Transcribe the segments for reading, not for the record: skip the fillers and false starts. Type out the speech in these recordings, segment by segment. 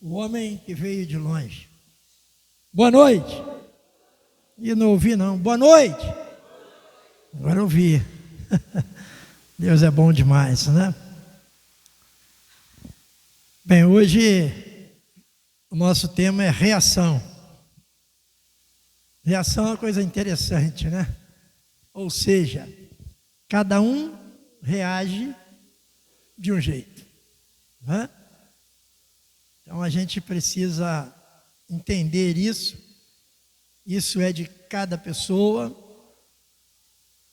O homem que veio de longe. Boa noite. E não ouvi não. Boa noite. Agora ouvi. Deus é bom demais, né? Bem, hoje o nosso tema é reação. Reação é uma coisa interessante, né? Ou seja, cada um reage de um jeito, né? Então a gente precisa entender isso. Isso é de cada pessoa.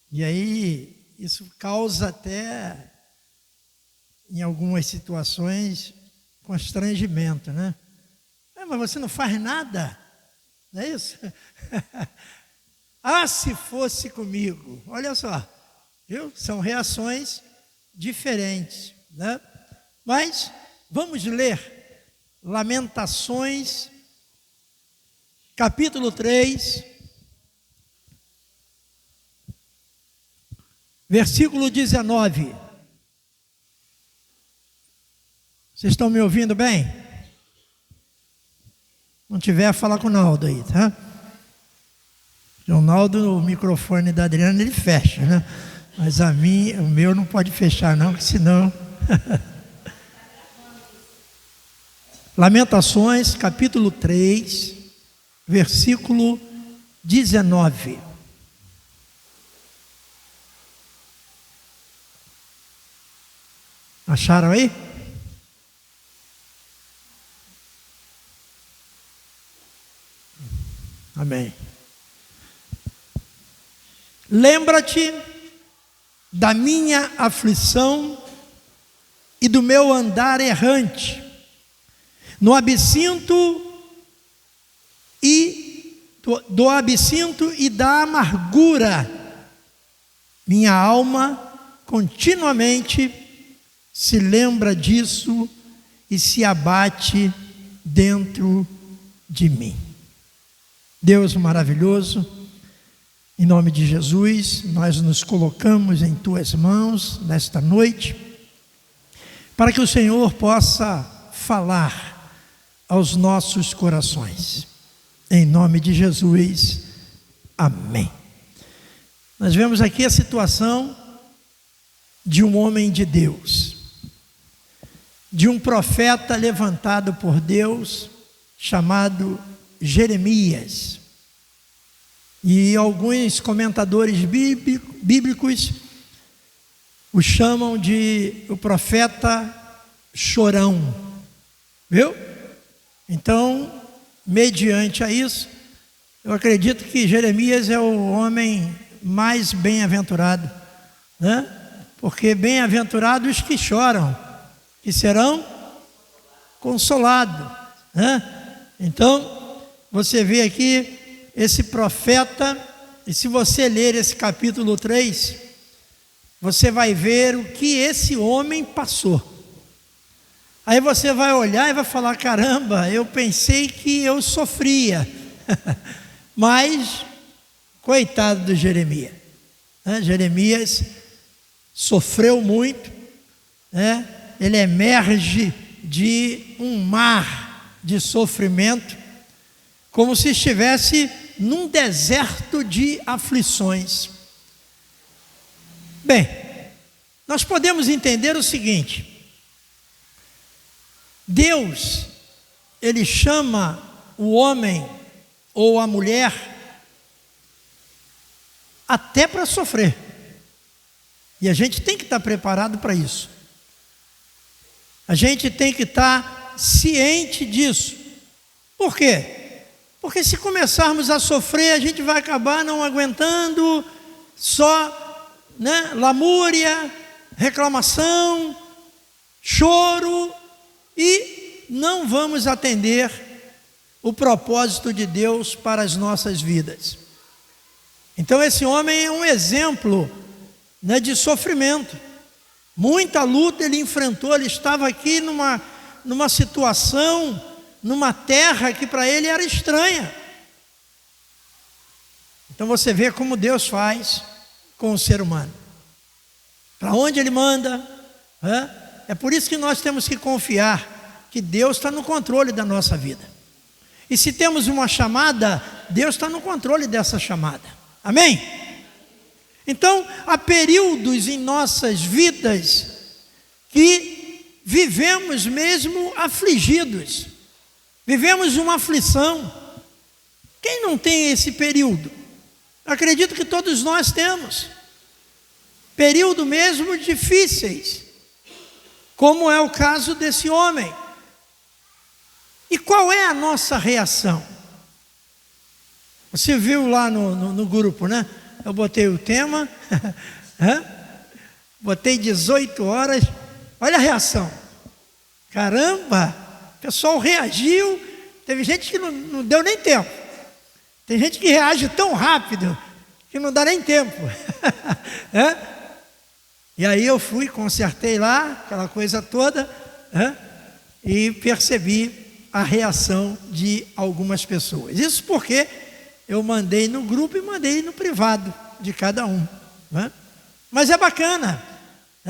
E aí isso causa até, em algumas situações, constrangimento, né? Mas você não faz nada, não é isso? Ah, se fosse comigo. Olha só, viu? São reações diferentes, né? Mas vamos ler Lamentações, capítulo 3, versículo 19. Vocês estão me ouvindo bem? Não tiver, fala com o Naldo aí, tá? O Naldo, o microfone da Adriana, ele fecha, né? Mas o meu não pode fechar não, porque senão... Lamentações, capítulo 3, versículo 19. Acharam aí? Amém. Lembra-te da minha aflição e do meu andar errante, no absinto do absinto e da amargura. Minha alma continuamente se lembra disso e se abate dentro de mim. Deus maravilhoso, em nome de Jesus, nós nos colocamos em tuas mãos nesta noite, para que o Senhor possa falar aos nossos corações. Em nome de Jesus, amém. Nós vemos aqui a situação de um homem de Deus, de um profeta levantado por Deus, chamado Jeremias. E alguns comentadores bíblicos o chamam de o profeta chorão, viu? Então, mediante a isso, eu acredito que Jeremias é o homem mais bem-aventurado, né? Porque bem-aventurados os que choram, que serão consolados, né? Então, você vê aqui esse profeta, e se você ler esse capítulo 3, você vai ver o que esse homem passou. Aí você vai olhar e vai falar, caramba, eu pensei que eu sofria. Mas, coitado do Jeremias, né? Jeremias sofreu muito, né? Ele emerge de um mar de sofrimento, como se estivesse num deserto de aflições. Bem, nós podemos entender o seguinte: Deus, Ele chama o homem ou a mulher até para sofrer. E a gente tem que estar preparado para isso. A gente tem que estar ciente disso. Por quê? Porque se começarmos a sofrer, a gente vai acabar não aguentando, só, né, lamúria, reclamação, choro, e não vamos atender o propósito de Deus para as nossas vidas. Então esse homem é um exemplo, né, de sofrimento. Muita luta ele enfrentou, ele estava aqui numa situação, numa terra que para ele era estranha. Então você vê como Deus faz com o ser humano. Para onde Ele manda, é por isso que nós temos que confiar que Deus está no controle da nossa vida. E se temos uma chamada, Deus está no controle dessa chamada. Amém? Então, há períodos em nossas vidas que vivemos mesmo afligidos, vivemos uma aflição. Quem não tem esse período? Acredito que todos nós temos. Período mesmo difíceis, como é o caso desse homem. E qual é a nossa reação? Você viu lá no grupo, né? Eu botei o tema, botei 18 horas, olha a reação. Caramba, o pessoal reagiu, teve gente que não deu nem tempo. Tem gente que reage tão rápido que não dá nem tempo. E aí eu fui, consertei lá, aquela coisa toda, e percebi a reação de algumas pessoas. Isso porque eu mandei no grupo e mandei no privado de cada um. Mas é bacana.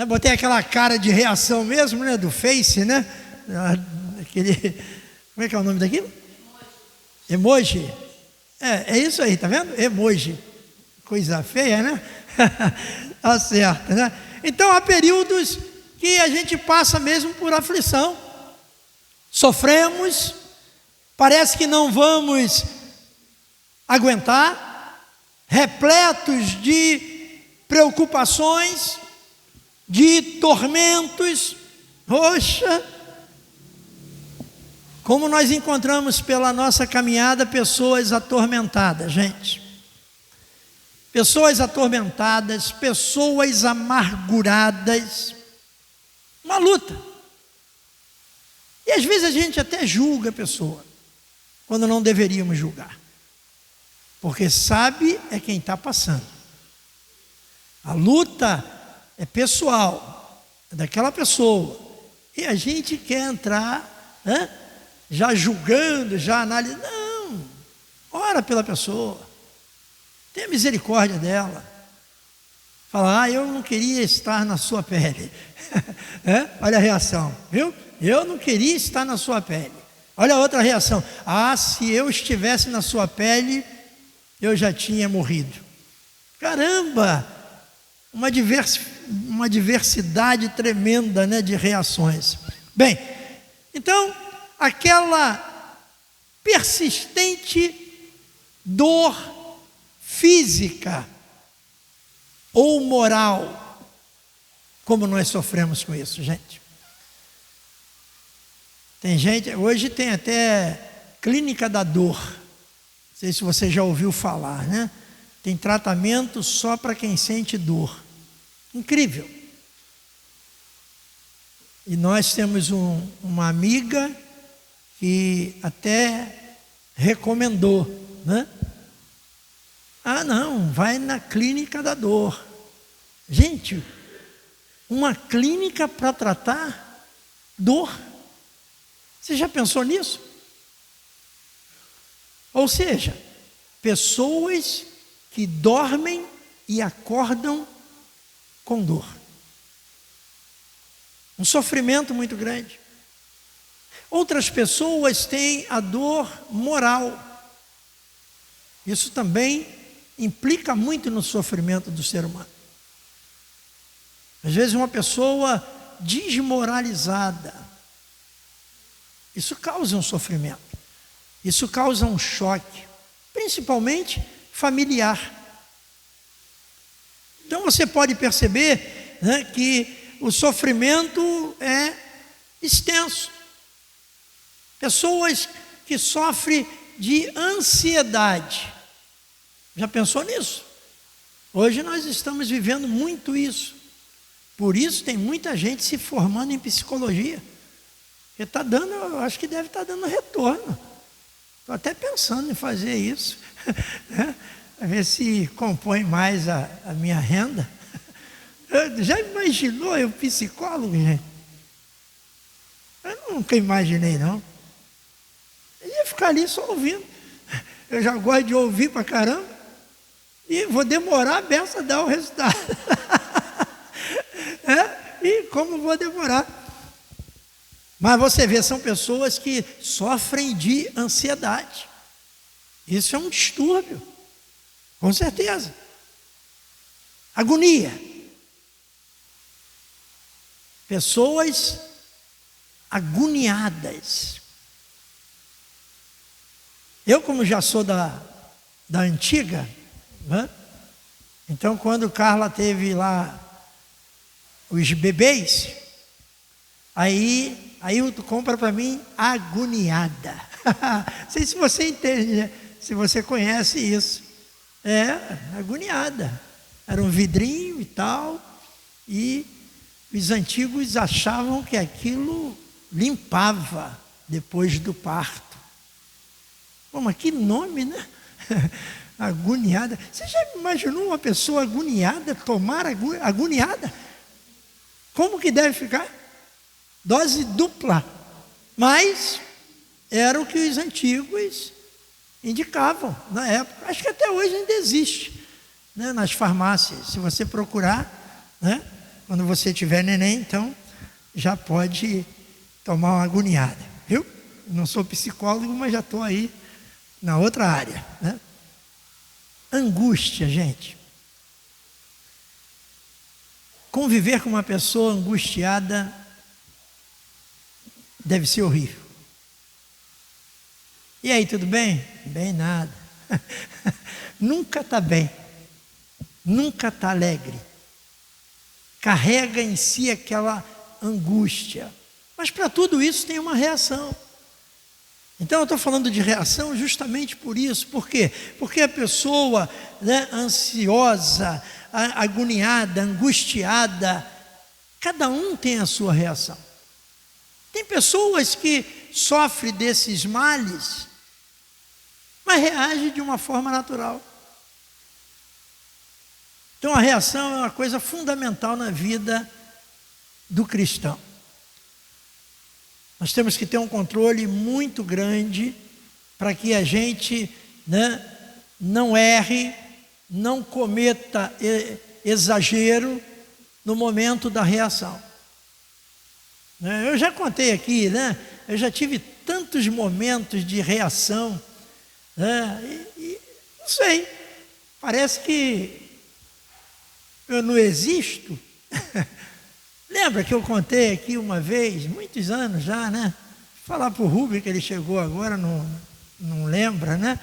Botei aquela cara de reação mesmo, né, do Face, né? Aquele, como é que é o nome daquilo? Emoji. É isso aí, tá vendo? Emoji. Coisa feia, né? Tá certo, né? Então há períodos que a gente passa mesmo por aflição. Sofremos, parece que não vamos aguentar, repletos de preocupações, de tormentos. Poxa, como nós encontramos pela nossa caminhada pessoas atormentadas, gente. Pessoas atormentadas, pessoas amarguradas, uma luta. E às vezes a gente até julga a pessoa, quando não deveríamos julgar. Porque sabe é quem está passando. A luta é pessoal, é daquela pessoa. E a gente quer entrar, já julgando, já analisando. Não, ora pela pessoa. Tenha misericórdia dela. Fala, eu não queria estar na sua pele. Olha a reação, viu? Eu não queria estar na sua pele. Olha a outra reação. Se eu estivesse na sua pele, eu já tinha morrido. Caramba! Uma diversidade tremenda, né, de reações. Bem, então, aquela persistente dor física ou moral, como nós sofremos com isso, gente. Tem gente, hoje tem até clínica da dor, não sei se você já ouviu falar, né? Tem tratamento só para quem sente dor. Incrível. E nós temos uma amiga que até recomendou, né? Não, vai na clínica da dor. Gente, uma clínica para tratar dor. Você já pensou nisso? Ou seja, pessoas que dormem e acordam com dor. Um sofrimento muito grande. Outras pessoas têm a dor moral. Isso também implica muito no sofrimento do ser humano. Às vezes uma pessoa desmoralizada, isso causa um sofrimento, isso causa um choque, principalmente familiar. Então você pode perceber, né, que o sofrimento é extenso. Pessoas que sofrem de ansiedade. Já pensou nisso? Hoje nós estamos vivendo muito isso. Por isso tem muita gente se formando em psicologia. Porque está dando, eu acho que deve estar dando retorno. Estou até pensando em fazer isso. Para ver se compõe mais a minha renda. Já imaginou eu psicólogo, gente? Eu nunca imaginei, não. Eu ia ficar ali só ouvindo. Eu já gosto de ouvir pra caramba. E vou demorar a beça a dar o resultado. E como vou demorar? Mas você vê, são pessoas que sofrem de ansiedade. Isso é um distúrbio, com certeza. Agonia. Pessoas agoniadas. Eu, como já sou da antiga, né? Então quando Carla teve lá os bebês, aí tu compra para mim agoniada. Não sei se você entende, né? Se você conhece isso. Agoniada. Era um vidrinho e tal, e os antigos achavam que aquilo limpava depois do parto. Pô, mas que nome, né? Agoniada. Você já imaginou uma pessoa agoniada, tomar agoniada? Como que deve ficar? Dose dupla. Mas era o que os antigos indicavam na época. Acho que até hoje ainda existe, né, nas farmácias. Se você procurar, né, quando você tiver neném, então já pode tomar uma agoniada, viu? Não sou psicólogo, mas já estou aí na outra área, né? Angústia, gente. Conviver com uma pessoa angustiada deve ser horrível. E aí, tudo bem? Bem nada. Nunca está bem. Nunca está alegre. Carrega em si aquela angústia. Mas para tudo isso tem uma reação. Então eu estou falando de reação justamente por isso. Por quê? Porque a pessoa, né, ansiosa, agoniada, angustiada, cada um tem a sua reação. Tem pessoas que sofrem desses males, mas reagem de uma forma natural. Então a reação é uma coisa fundamental na vida do cristão. Nós temos que ter um controle muito grande para que a gente, né, não erre, não cometa exagero no momento da reação. Eu já contei aqui, né? Eu já tive tantos momentos de reação, né? E não sei, parece que eu não existo. Lembra que eu contei aqui uma vez, muitos anos já, né? Falar para o Rubem que ele chegou agora, não lembra, né?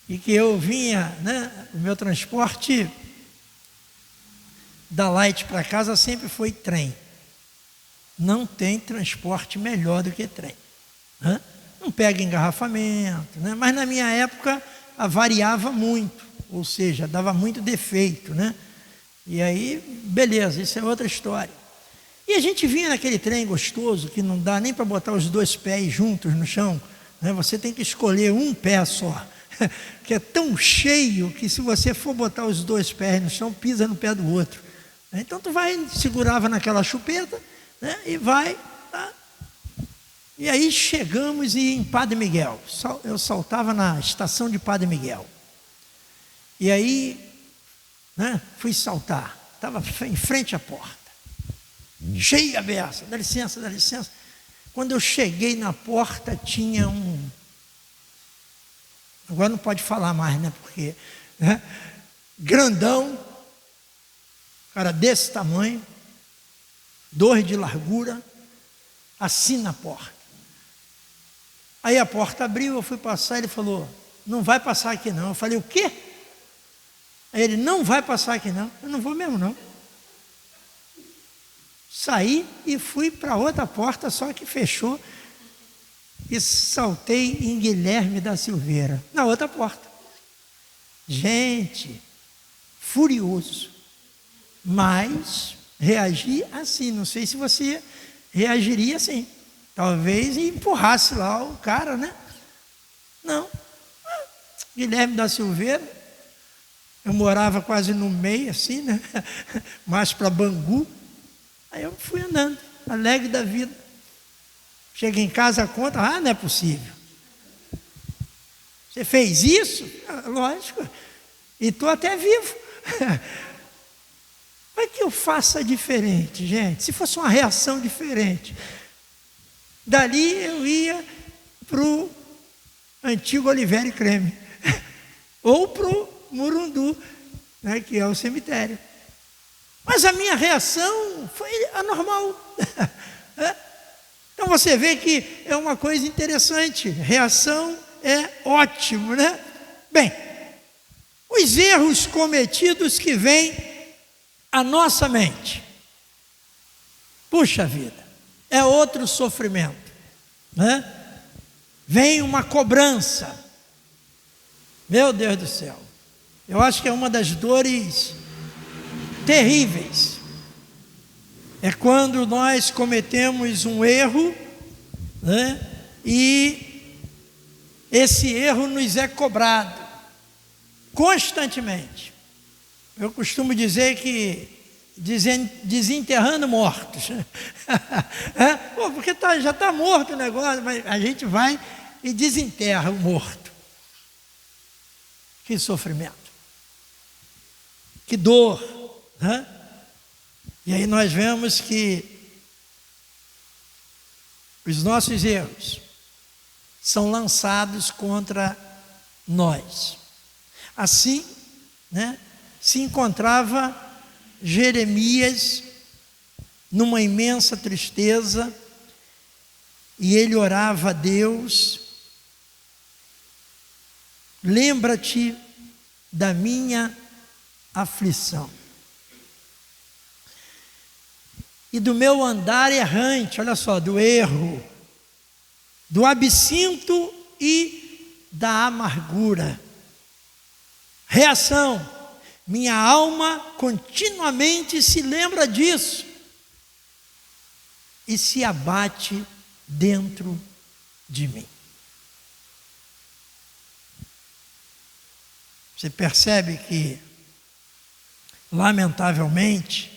E que eu vinha, né? O meu transporte da Light para casa sempre foi trem. Não tem transporte melhor do que trem, né? Não pega engarrafamento, né? Mas na minha época variava muito, ou seja, dava muito defeito, né? E aí, beleza, isso é outra história. E a gente vinha naquele trem gostoso, que não dá nem para botar os dois pés juntos no chão, né? Você tem que escolher um pé só, que é tão cheio que se você for botar os dois pés no chão, pisa no pé do outro. Então tu segurava naquela chupeta, né? E vai, tá? E aí chegamos em Padre Miguel. Eu saltava na estação de Padre Miguel. E aí, né, fui saltar. Estava em frente à porta. Cheia a beça. Dá licença, dá licença. Quando eu cheguei na porta, tinha um... Agora não pode falar mais, né? Porque... né, grandão. Cara desse tamanho. 2 de largura. Assim na porta. Aí a porta abriu, eu fui passar, ele falou, não vai passar aqui não. Eu falei, o quê? Aí ele, não vai passar aqui não. Eu não vou mesmo não. Saí e fui para outra porta, só que fechou. E saltei em Guilherme da Silveira, na outra porta. Gente, furioso. Mas reagi assim, não sei se você reagiria assim. Talvez empurrasse lá o cara, né? Não. Guilherme da Silveira, eu morava quase no meio, assim, né? Mais para Bangu. Aí eu fui andando, alegre da vida. Cheguei em casa, a conta, não é possível. Você fez isso? Lógico. E estou até vivo. Como é que eu faça diferente, gente? Se fosse uma reação diferente. Dali eu ia para o antigo Oliveira e Creme, ou para o Murundu, né, que é o cemitério. Mas a minha reação foi anormal. Então você vê que é uma coisa interessante, reação é ótimo, né? Bem, os erros cometidos que vêm à nossa mente. Puxa vida, é outro sofrimento, né? Vem uma cobrança. Meu Deus do céu, eu acho que é uma das dores terríveis. É quando nós cometemos um erro, né? E esse erro nos é cobrado constantemente. Eu costumo dizer que desenterrando mortos. Porque já está morto o negócio, mas a gente vai e desenterra o morto. Que sofrimento, que dor, né? E aí nós vemos que os nossos erros são lançados contra nós. Assim, né, se encontrava Jeremias numa imensa tristeza, e ele orava a Deus: lembra-te da minha aflição e do meu andar errante, olha só, do erro, do absinto e da amargura. Reação: minha alma continuamente se lembra disso e se abate dentro de mim. Você percebe que, lamentavelmente,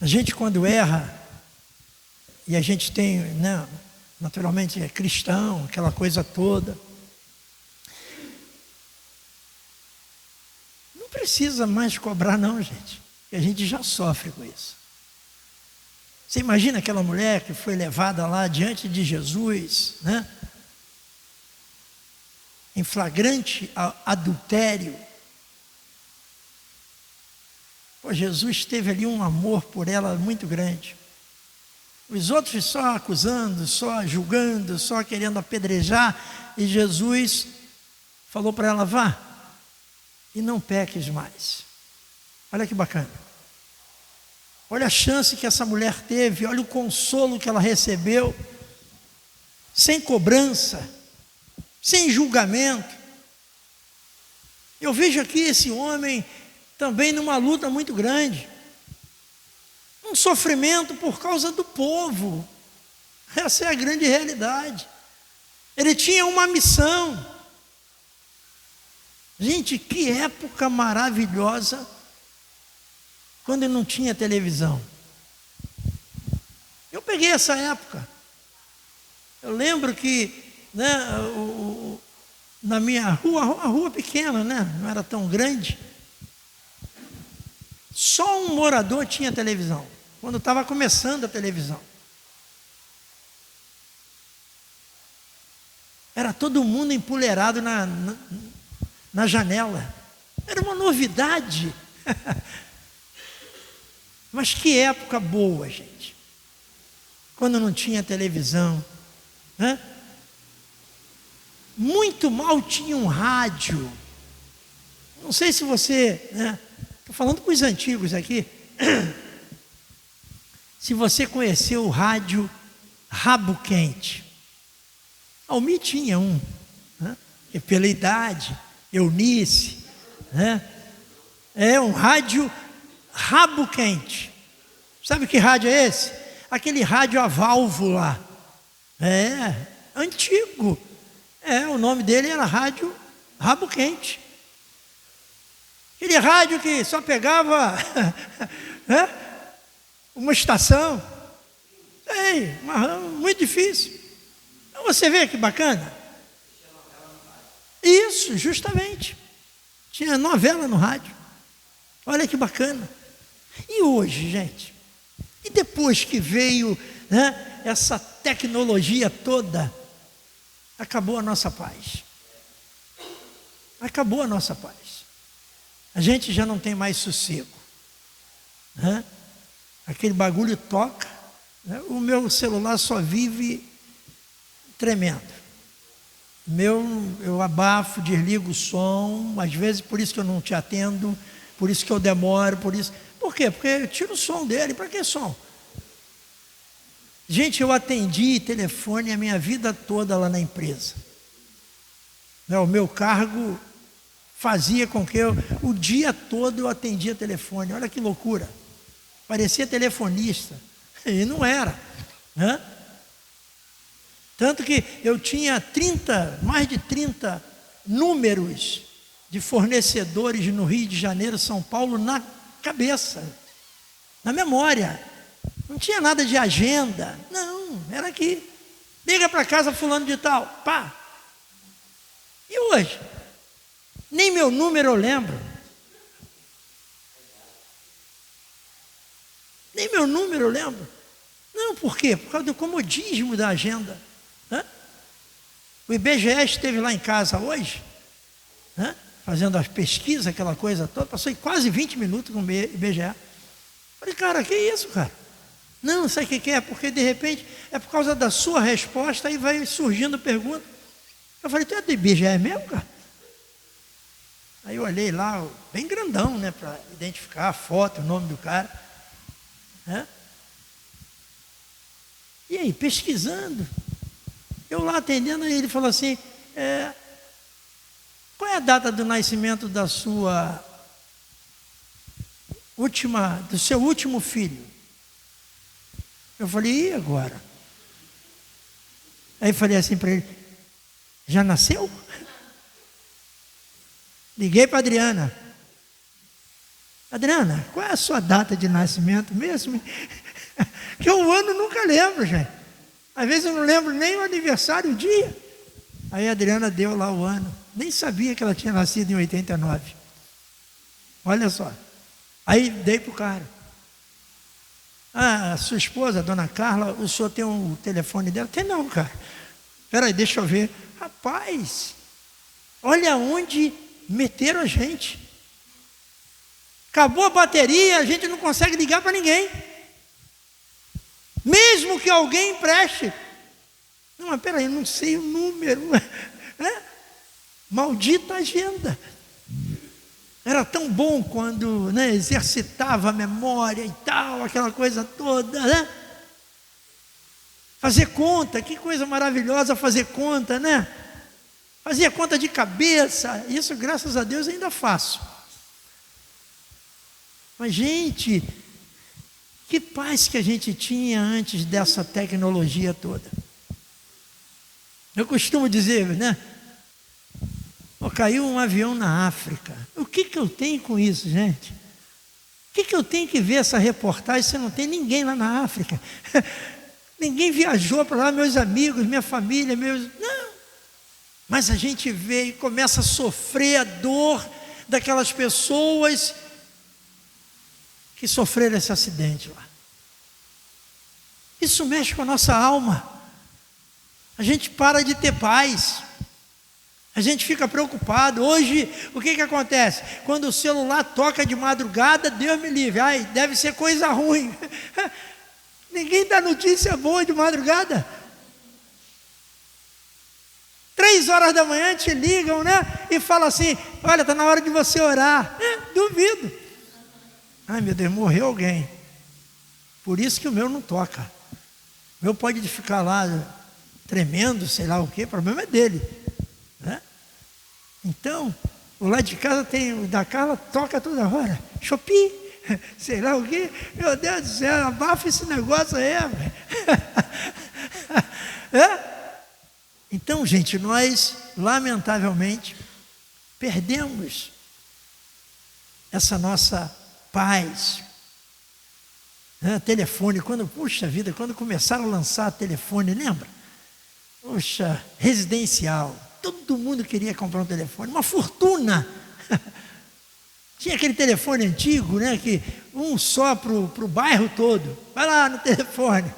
a gente quando erra, e a gente tem, né, naturalmente é cristão, aquela coisa toda, não precisa mais cobrar não, gente, porque a gente já sofre com isso. Você imagina aquela mulher que foi levada lá diante de Jesus, né, em flagrante adultério. Pô, Jesus teve ali um amor por ela muito grande. Os outros só acusando, só julgando, só querendo apedrejar, e Jesus falou para ela: vá e não peques mais. Olha que bacana. Olha a chance que essa mulher teve, olha o consolo que ela recebeu, sem cobrança, sem julgamento. Eu vejo aqui esse homem também numa luta muito grande, um sofrimento por causa do povo. Essa é a grande realidade. Ele tinha uma missão. Gente, que época maravilhosa, quando não tinha televisão. Eu peguei essa época. Eu lembro que, né, na minha rua, uma rua pequena, né, não era tão grande, só um morador tinha televisão, quando estava começando a televisão. Era todo mundo empoleirado na janela. Era uma novidade. Mas que época boa, gente. Quando não tinha televisão, né? Muito mal tinha um rádio. Não sei se você, né? Estou falando com os antigos aqui. Se você conheceu o rádio Rabo Quente. Almi tinha um, né? E pela idade, Eunice, né? É um rádio Rabo Quente. Sabe que rádio é esse? Aquele rádio a válvula. É, antigo. O nome dele era rádio Rabo Quente. Aquele rádio que só pegava né, uma estação. Muito difícil. Então você vê que bacana. Isso, justamente. Tinha novela no rádio. Olha que bacana. E hoje, gente? E depois que veio né? Essa tecnologia toda, acabou a nossa paz. Acabou a nossa paz. A gente já não tem mais sossego, né? Aquele bagulho toca, né? O meu celular só vive tremendo. Eu abafo, desligo o som, às vezes por isso que eu não te atendo, por isso que eu demoro, por isso. Por quê? Porque eu tiro o som dele. Para que som? Gente, eu atendi telefone a minha vida toda lá na empresa. O meu cargo fazia com que o dia todo eu atendia telefone. Olha que loucura. Parecia telefonista. E não era, né? Tanto que eu tinha mais de 30 números de fornecedores no Rio de Janeiro, São Paulo, na cabeça, na memória. Não tinha nada de agenda. Não, era aqui. Liga para casa fulano de tal. Pá. E hoje? Nem meu número eu lembro. Nem meu número eu lembro. Não, por quê? Por causa do comodismo da agenda. O IBGE esteve lá em casa hoje, né? Fazendo as pesquisas, aquela coisa toda. Passou quase 20 minutos com o IBGE. Falei, cara, que isso, cara? Não, sabe o que é? Porque de repente é por causa da sua resposta, aí vai surgindo pergunta. Eu falei, tu é do IBGE mesmo, cara? Aí eu olhei lá, bem grandão, né? Para identificar a foto, o nome do cara, né? E aí, pesquisando, eu lá atendendo, aí ele falou assim, qual é a data do nascimento do seu último filho? Eu falei, e agora? Aí falei assim para ele, já nasceu? Liguei para a Adriana. Adriana, qual é a sua data de nascimento mesmo? Que o ano nunca lembro, gente. Às vezes eu não lembro nem o aniversário, o dia. Aí a Adriana deu lá o ano. Nem sabia que ela tinha nascido em 89. Olha só. Aí dei para o cara. Ah, a sua esposa, a dona Carla, o senhor tem um telefone dela? Tem não, cara. Espera aí, deixa eu ver. Rapaz, olha onde meteram a gente. Acabou a bateria, a gente não consegue ligar para ninguém. Mesmo que alguém empreste. Não, mas peraí, não sei o número. Né? Maldita agenda. Era tão bom quando, né, exercitava a memória e tal, aquela coisa toda, né? Fazer conta, que coisa maravilhosa fazer conta, né? Fazia conta de cabeça, isso graças a Deus ainda faço. Mas gente, que paz que a gente tinha antes dessa tecnologia toda. Eu costumo dizer, né? Caiu um avião na África. O que eu tenho com isso, gente? O que eu tenho que ver essa reportagem se não tem ninguém lá na África? Ninguém viajou para lá, meus amigos, minha família, Não. Mas a gente vê e começa a sofrer a dor daquelas pessoas que sofreram esse acidente lá. Isso mexe com a nossa alma. A gente para de ter paz. A gente fica preocupado. Hoje, o que acontece? Quando o celular toca de madrugada, Deus me livre. Ai, deve ser coisa ruim. Ninguém dá notícia boa de madrugada. 3 horas da manhã te ligam, né? E falam assim, olha, está na hora de você orar. Duvido. Ai, meu Deus, morreu alguém. Por isso que o meu não toca. O meu pode ficar lá tremendo, sei lá o quê, o problema é dele. Né? Então, o lado de casa tem, o da Carla toca toda hora. Shopee, sei lá o quê. Meu Deus do céu, abafa esse negócio aí. Então, gente, nós, lamentavelmente, perdemos essa nossa paz. Telefone, puxa vida, quando começaram a lançar telefone, lembra? Puxa, residencial. Todo mundo queria comprar um telefone, uma fortuna. Tinha aquele telefone antigo, né? Que um só para o bairro todo. Vai lá no telefone.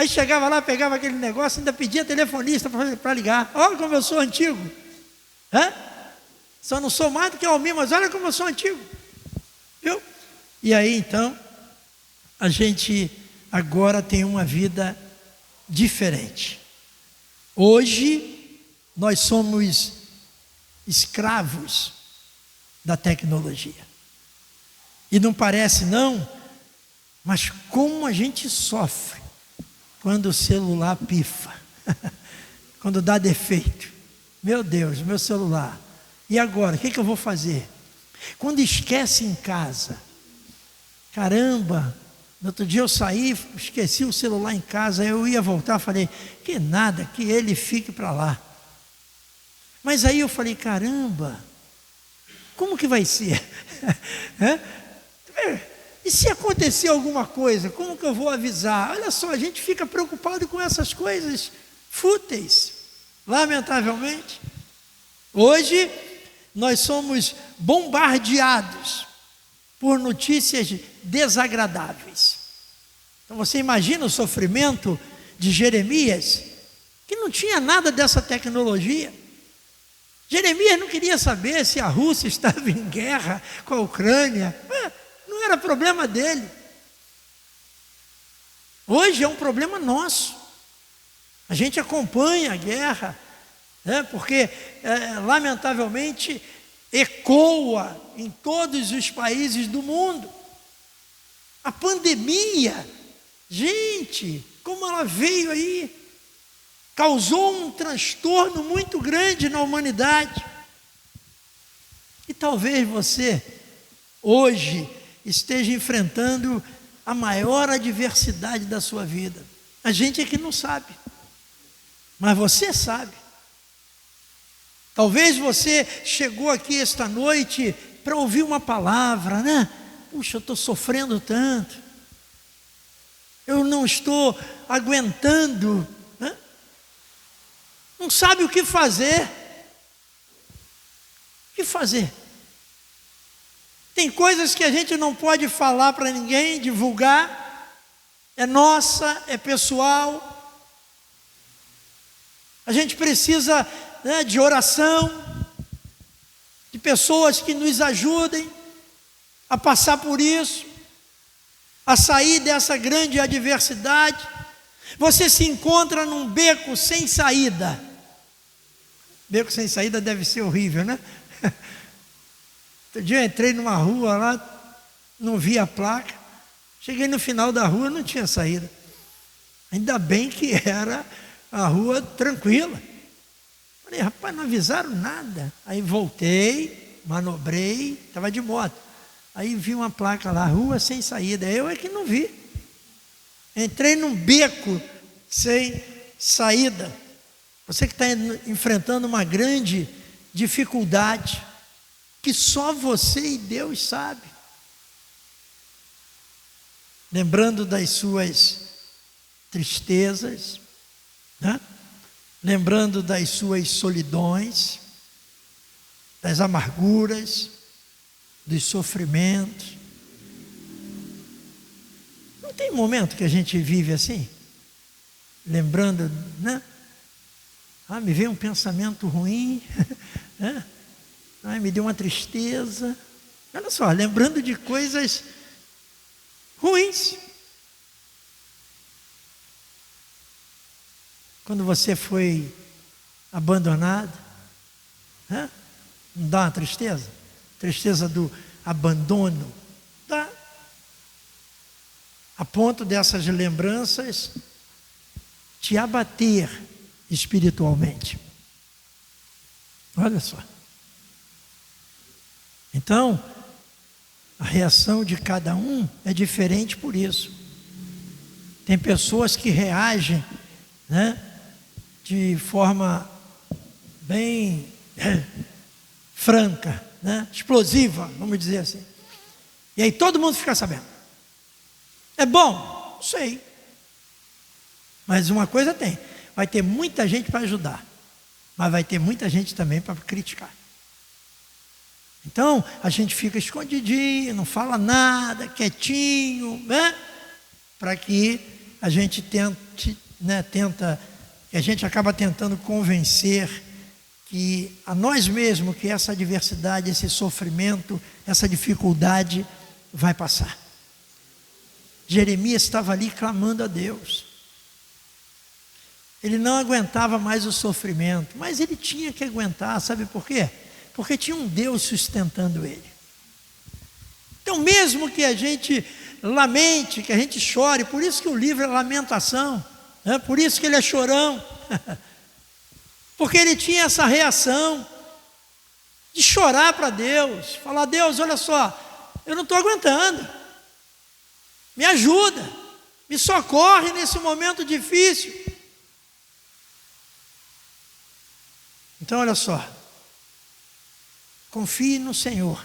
Aí chegava lá, pegava aquele negócio, ainda pedia telefonista para ligar. Olha como eu sou antigo. Hã? Só não sou mais do que Almir, mas olha como eu sou antigo. Viu? E aí então, a gente agora tem uma vida diferente. Hoje, nós somos escravos da tecnologia. E não parece não, mas como a gente sofre quando o celular pifa, quando dá defeito. Meu Deus, meu celular. E agora, o que eu vou fazer? Quando esquece em casa, caramba, no outro dia eu saí, esqueci o celular em casa, eu ia voltar, falei, que nada, que ele fique para lá. Mas aí eu falei, caramba, como que vai ser? E se acontecer alguma coisa, como que eu vou avisar? Olha só, a gente fica preocupado com essas coisas fúteis, lamentavelmente. Hoje, nós somos bombardeados por notícias desagradáveis. Então você imagina o sofrimento de Jeremias, que não tinha nada dessa tecnologia. Jeremias não queria saber se a Rússia estava em guerra com a Ucrânia. Não era problema dele. Hoje é um problema nosso. A gente acompanha a guerra, porque lamentavelmente ecoa em todos os países do mundo. A pandemia, gente, como ela veio aí, causou um transtorno muito grande na humanidade. E talvez você, hoje, esteja enfrentando a maior adversidade da sua vida. A gente é que não sabe, mas você sabe. Talvez você chegou aqui esta noite para ouvir uma palavra, né? Puxa, eu estou sofrendo tanto, eu não estou aguentando, né? Não sabe o que fazer. O que fazer? Tem coisas que a gente não pode falar para ninguém, divulgar, é nossa, é pessoal. A gente precisa, né, de oração, de pessoas que nos ajudem a passar por isso, a sair dessa grande adversidade. Você se encontra num beco sem saída. Beco sem saída deve ser horrível, né? Outro dia eu entrei numa rua lá, não vi a placa, cheguei no final da rua, não tinha saída. Ainda bem que era a rua tranquila. Falei, rapaz, não avisaram nada. Aí voltei, manobrei, estava de moto. Aí vi uma placa lá, rua sem saída. Eu é que não vi. Entrei num beco sem saída. Você que está enfrentando uma grande dificuldade, que só você e Deus sabe. Lembrando das suas tristezas, né? Lembrando das suas solidões, das amarguras, dos sofrimentos. Não tem momento que a gente vive assim? Lembrando, né? Me veio um pensamento ruim, né? Me deu uma tristeza. Olha só, lembrando de coisas ruins. Quando você foi abandonado, né? Não dá uma tristeza? Tristeza do abandono. Dá. A ponto dessas lembranças te abater espiritualmente. Olha só. Então, a reação de cada um é diferente por isso. Tem pessoas que reagem, né, de forma bem franca, né, explosiva, vamos dizer assim. E aí todo mundo fica sabendo. É bom? Não sei. Mas uma coisa tem, vai ter muita gente para ajudar, mas vai ter muita gente também para criticar. Então, a gente fica escondidinho, não fala nada, quietinho, né? Para que a gente a gente acaba tentando convencer que a nós mesmos que essa adversidade, esse sofrimento, essa dificuldade vai passar. Jeremias estava ali clamando a Deus. Ele não aguentava mais o sofrimento, mas ele tinha que aguentar, sabe por quê? Porque tinha um Deus sustentando ele. Então, mesmo que a gente lamente, que a gente chore, por isso que o livro é lamentação, né? Por isso que ele é chorão, porque ele tinha essa reação de chorar para Deus, falar: Deus, olha só, eu não estou aguentando, me ajuda, me socorre nesse momento difícil. Então, olha só, confie no Senhor.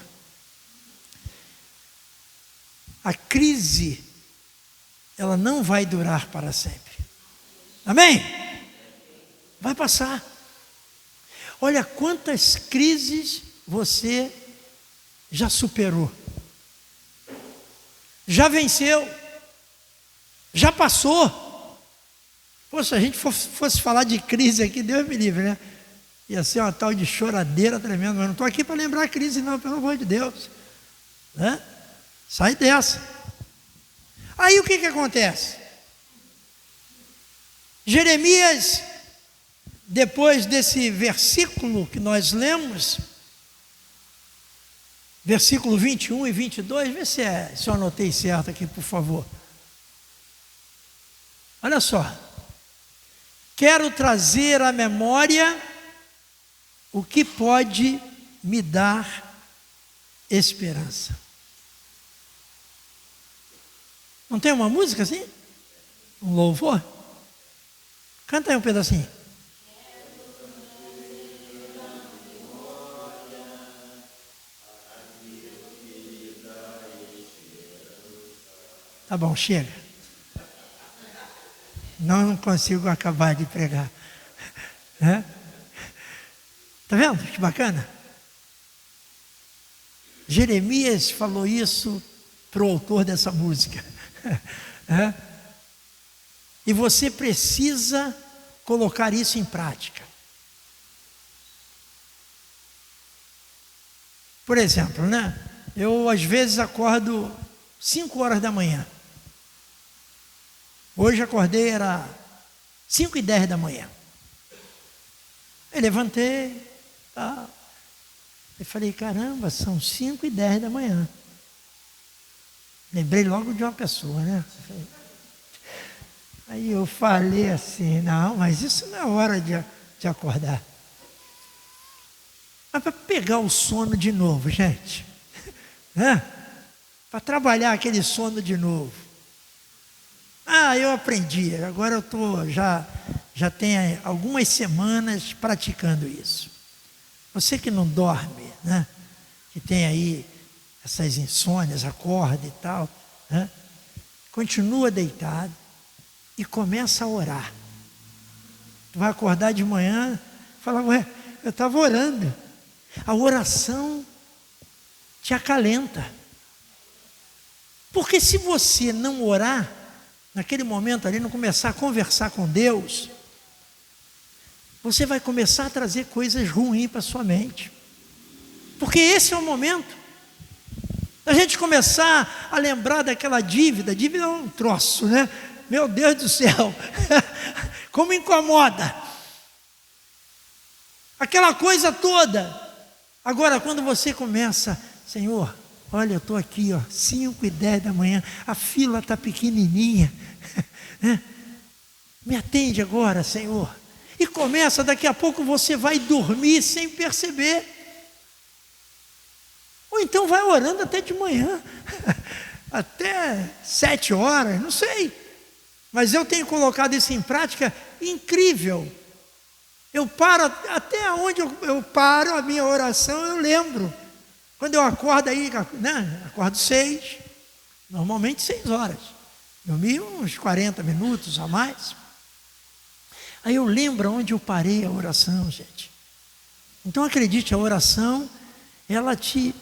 A crise, ela não vai durar para sempre. Amém? Vai passar. Olha quantas crises você já superou, já venceu, já passou. Pô, se a gente fosse falar de crise aqui, Deus me livre, né? Ia ser uma tal de choradeira tremenda, mas não estou aqui para lembrar a crise não, pelo amor de Deus, né? Sai dessa. Aí o que acontece? Jeremias, depois desse versículo que nós lemos, versículo 21 e 22, vê se eu anotei certo aqui, por favor. Olha só. Quero trazer à memória o que pode me dar esperança. Não tem uma música assim? Um louvor? Canta aí um pedacinho. Tá bom, chega. Não consigo acabar de pregar. Tá vendo que bacana? Jeremias falou isso para o autor dessa música. E você precisa colocar isso em prática. Por exemplo, né? Eu às vezes acordo 5 horas da manhã. Hoje acordei, era 5:10 da manhã. Eu levantei, tá? Eu falei: caramba, são 5:10 da manhã. Lembrei logo de uma pessoa, né? Aí eu falei assim: não, mas isso não é hora de acordar. Mas para pegar o sono de novo, gente, né? Para trabalhar aquele sono de novo. Eu aprendi, agora eu já tenho algumas semanas praticando isso. Você que não dorme, né? Que tem aí essas insônias, acorda e tal, né? Continua deitado e começa a orar. Tu vai acordar de manhã, fala: ué, eu estava orando. A oração te acalenta. Porque se você não orar, naquele momento ali, não começar a conversar com Deus, você vai começar a trazer coisas ruins para a sua mente. Porque esse é o momento a gente começar a lembrar daquela dívida. Dívida é um troço, né? Meu Deus do céu, como incomoda. Aquela coisa toda. Agora, quando você começa: Senhor, olha, eu estou aqui, 5:10 da manhã, a fila está pequenininha, me atende agora, Senhor. E começa, daqui a pouco você vai dormir sem perceber. Ou então vai orando até de manhã, até 7 horas, não sei. Mas eu tenho colocado isso em prática, incrível. Eu paro, até onde eu paro a minha oração, eu lembro. Quando eu acordo aí, né? Acordo 6, normalmente 6 horas. Dormi uns 40 minutos a mais. Aí eu lembro onde eu parei a oração, gente. Então acredite, a oração, ela te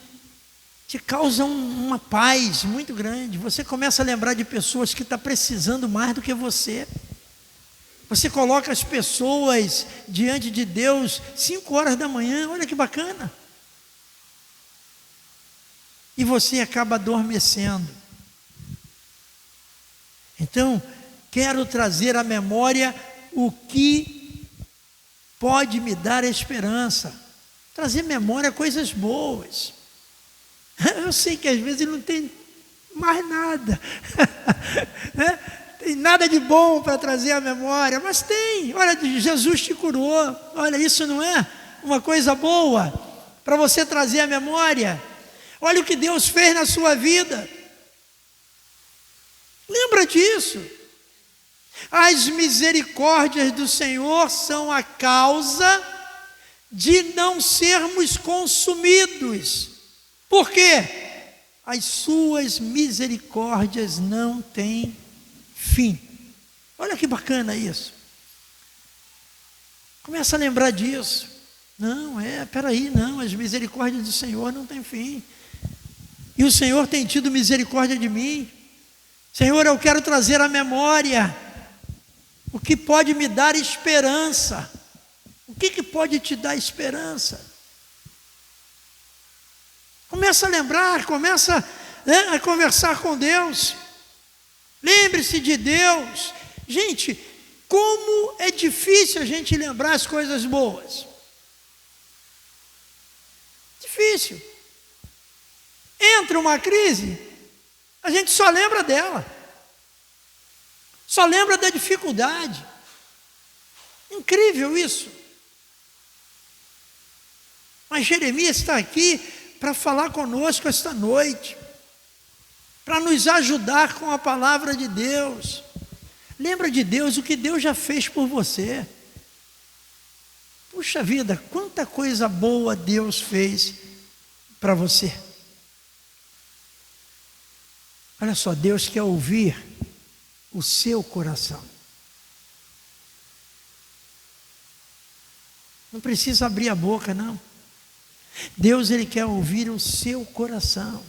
te causa uma paz muito grande. Você começa a lembrar de pessoas que estão precisando mais do que você. Você coloca as pessoas diante de Deus 5 horas da manhã, olha que bacana. E você acaba adormecendo. Então, quero trazer à memória o que pode me dar esperança. Trazer memória coisas boas. Eu sei que às vezes não tem mais nada. Né? Tem nada de bom para trazer à memória, mas tem. Olha, Jesus te curou. Olha, isso não é uma coisa boa para você trazer à memória. Olha o que Deus fez na sua vida. Lembra disso. As misericórdias do Senhor são a causa de não sermos consumidos. Por quê? As suas misericórdias não têm fim. Olha que bacana isso. Começa a lembrar disso. Não, peraí, não, as misericórdias do Senhor não têm fim. E o Senhor tem tido misericórdia de mim. Senhor, eu quero trazer à memória o que pode me dar esperança. O que pode te dar esperança? Começa a lembrar, começa a conversar com Deus. Lembre-se de Deus. Gente, como é difícil a gente lembrar as coisas boas. Difícil. Entra uma crise, a gente só lembra dela. Só lembra da dificuldade. Incrível isso. Mas Jeremias está aqui para falar conosco esta noite, para nos ajudar com a palavra de Deus. Lembra de Deus, o que Deus já fez por você. Puxa vida, quanta coisa boa Deus fez para você. Olha só, Deus quer ouvir o seu coração. Não precisa abrir a boca, não. Deus, Ele quer ouvir o seu coração.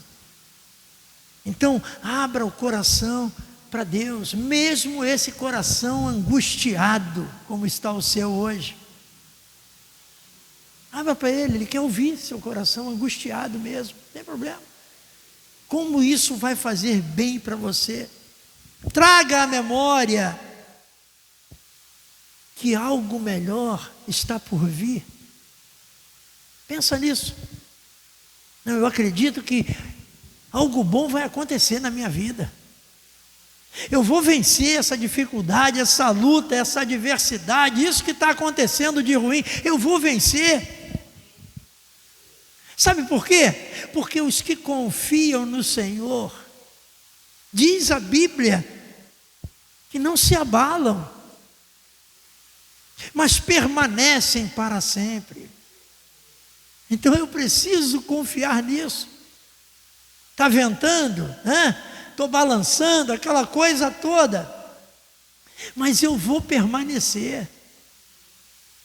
Então, abra o coração para Deus, mesmo esse coração angustiado, como está o seu hoje. Abra para Ele quer ouvir seu coração angustiado mesmo, não tem problema. Como isso vai fazer bem para você? Traga à memória que algo melhor está por vir. Pensa nisso. Não, eu acredito que algo bom vai acontecer na minha vida. Eu vou vencer essa dificuldade, essa luta, essa adversidade, isso que está acontecendo de ruim, eu vou vencer. Sabe por quê? Porque os que confiam no Senhor, diz a Bíblia, que não se abalam, mas permanecem para sempre. Então eu preciso confiar nisso. Está ventando, estou balançando, aquela coisa toda, mas eu vou permanecer,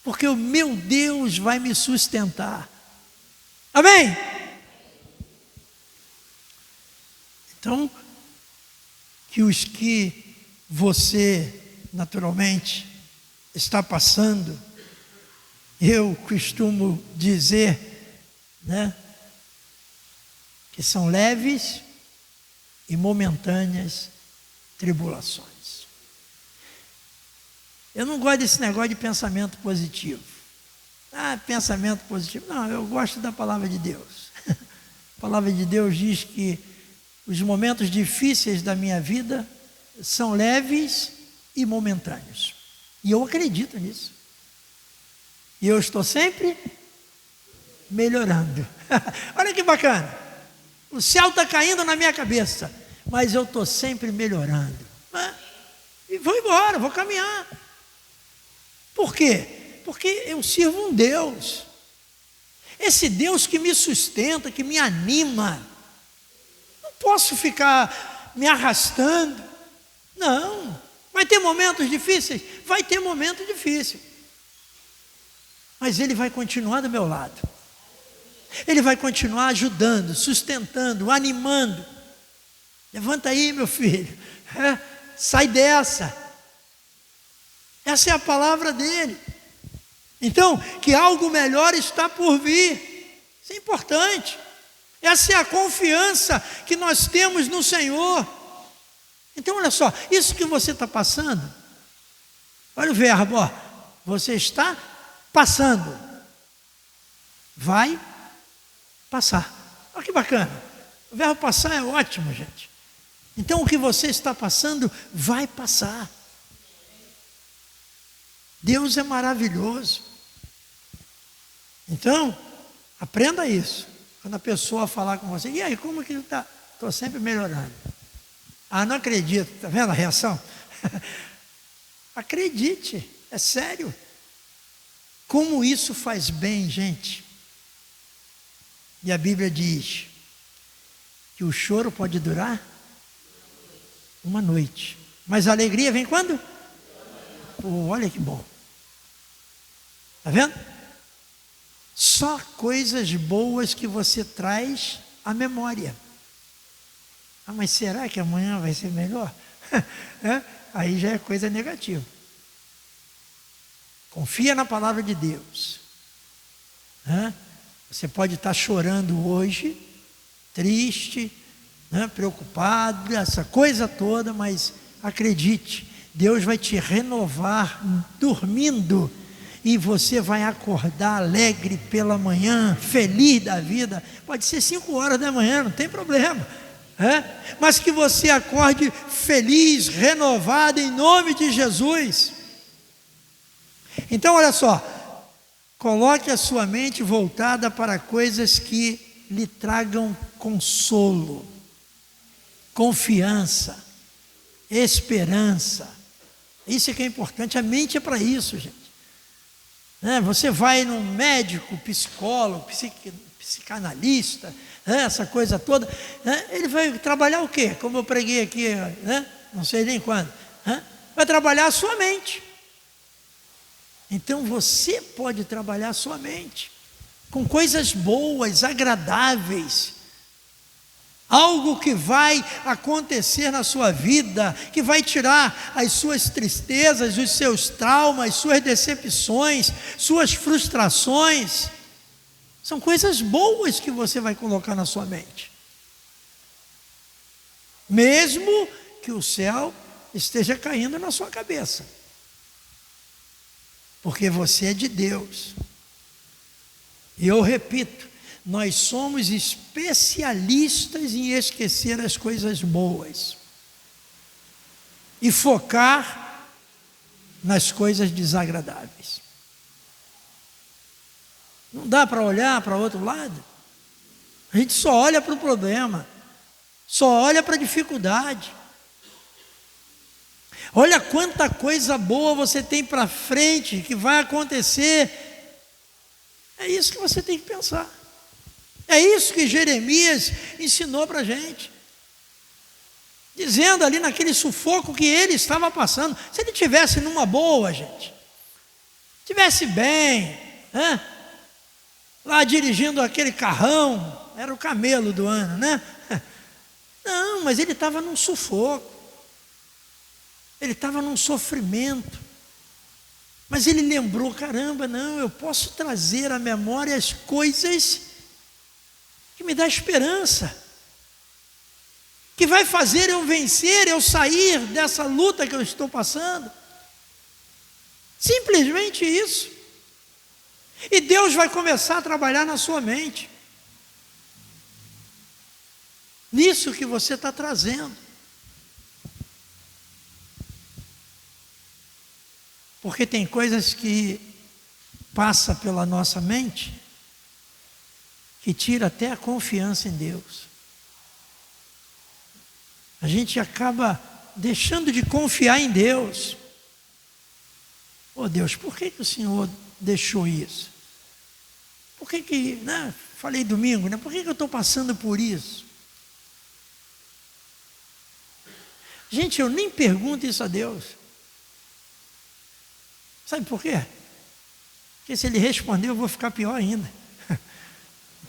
porque o meu Deus vai me sustentar. Amém? Então, que os que você naturalmente está passando, eu costumo dizer, que são leves e momentâneas tribulações. Eu não gosto desse negócio de pensamento positivo. Pensamento positivo. Não, eu gosto da palavra de Deus. A palavra de Deus diz que os momentos difíceis da minha vida são leves e momentâneos. E eu acredito nisso. E eu estou sempre melhorando. Olha que bacana. O céu está caindo na minha cabeça, mas eu estou sempre melhorando. E vou embora, vou caminhar. Por quê? Porque eu sirvo um Deus. Esse Deus que me sustenta, que me anima. Não posso ficar me arrastando. Não. Vai ter momentos difíceis? Vai ter momento difícil. Mas Ele vai continuar do meu lado. Ele vai continuar ajudando, sustentando, animando. Levanta aí, meu filho. Sai dessa. Essa é a palavra dele. Então, que algo melhor está por vir. Isso é importante. Essa é a confiança que nós temos no Senhor. Então, olha só, isso que você está passando, olha o verbo, ó, você está passando, vai passar. Olha que bacana. O verbo passar é ótimo, gente. Então, o que você está passando, vai passar. Deus é maravilhoso. Então, aprenda isso. Quando a pessoa falar com você, e aí, como que está? Estou sempre melhorando. Ah, não acredito. Está vendo a reação? Acredite, é sério. Como isso faz bem, gente. E a Bíblia diz que o choro pode durar uma noite. Mas a alegria vem quando? Pô, olha que bom. Está vendo? Só coisas boas que você traz à memória. Ah, mas será que amanhã vai ser melhor? Aí já é coisa negativa. Confia na palavra de Deus. Você pode estar chorando hoje, triste, preocupado, essa coisa toda, mas acredite, Deus vai te renovar dormindo e você vai acordar alegre pela manhã, feliz da vida. Pode ser 5 horas da manhã, não tem problema. Mas que você acorde feliz, renovado em nome de Jesus. Então olha só, coloque a sua mente voltada para coisas que lhe tragam consolo, confiança, esperança. Isso é que é importante, a mente é para isso, gente. Você vai num médico, psicólogo, psicanalista, essa coisa toda, ele vai trabalhar o quê? Como eu preguei aqui, não sei nem quando, vai trabalhar a sua mente. Então você pode trabalhar a sua mente com coisas boas, agradáveis, algo que vai acontecer na sua vida, que vai tirar as suas tristezas, os seus traumas, suas decepções, suas frustrações. São coisas boas que você vai colocar na sua mente. Mesmo que o céu esteja caindo na sua cabeça. Porque você é de Deus. E eu repito, nós somos especialistas em esquecer as coisas boas e focar nas coisas desagradáveis. Não dá para olhar para o outro lado. A gente só olha para o problema, só olha para a dificuldade. Olha quanta coisa boa você tem para frente, que vai acontecer. É isso que você tem que pensar. É isso que Jeremias ensinou para a gente. Dizendo ali naquele sufoco que ele estava passando. Se ele tivesse numa boa, gente, tivesse bem, lá dirigindo aquele carrão, era o camelo do ano, né? Não, mas ele estava num sufoco. Ele estava num sofrimento. Mas ele lembrou, caramba, não, eu posso trazer à memória as coisas que me dá esperança, que vai fazer eu vencer, eu sair dessa luta que eu estou passando. Simplesmente isso. E Deus vai começar a trabalhar na sua mente, nisso que você está trazendo. Porque tem coisas que passam pela nossa mente que tira até a confiança em Deus. A gente acaba deixando de confiar em Deus. Deus, por que o Senhor deixou isso? Por que falei domingo, por que eu estou passando por isso? Gente, eu nem pergunto isso a Deus. Sabe por quê? Porque se ele responder, eu vou ficar pior ainda.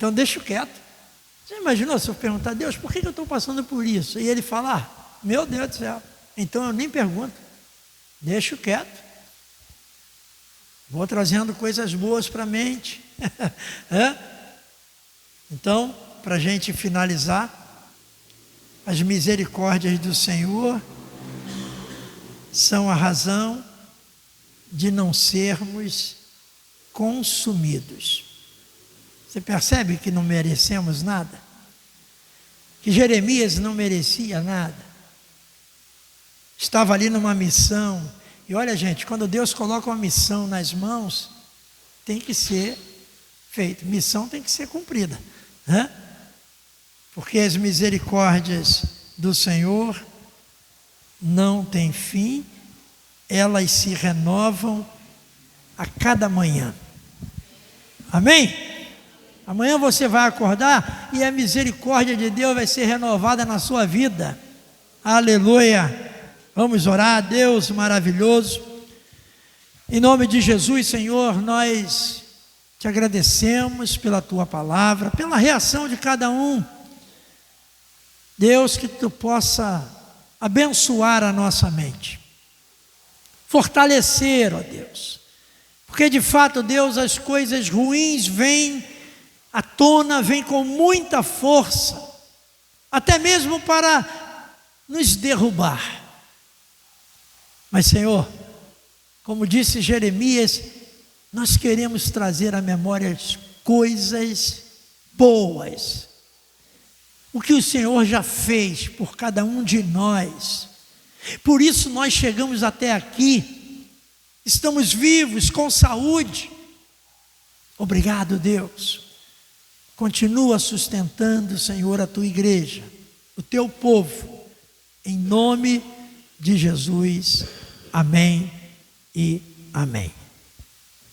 Então deixa quieto. Você imaginou se eu perguntar, Deus, por que eu estou passando por isso? E ele falar, meu Deus do céu, então eu nem pergunto, deixa quieto. Vou trazendo coisas boas para a mente. Então, para a gente finalizar, as misericórdias do Senhor são a razão de não sermos consumidos. Você percebe que não merecemos nada? Que Jeremias não merecia nada. Estava ali numa missão. E olha, gente, quando Deus coloca uma missão nas mãos, tem que ser feito. Missão tem que ser cumprida. Porque as misericórdias do Senhor não têm fim, elas se renovam a cada manhã. Amém? Amanhã você vai acordar e a misericórdia de Deus vai ser renovada na sua vida. Aleluia! Vamos orar, Deus maravilhoso. Em nome de Jesus, Senhor, nós te agradecemos pela tua palavra, pela reação de cada um. Deus, que tu possa abençoar a nossa mente, fortalecer, ó Deus, porque de fato, Deus, as coisas ruins vêm à tona, vêm com muita força, até mesmo para nos derrubar. Mas, Senhor, como disse Jeremias, nós queremos trazer à memória as coisas boas, o que o Senhor já fez por cada um de nós. Por isso nós chegamos até aqui, estamos vivos, com saúde. Obrigado, Deus. Continua sustentando, Senhor, a tua igreja, o teu povo, em nome de Jesus. Amém e amém.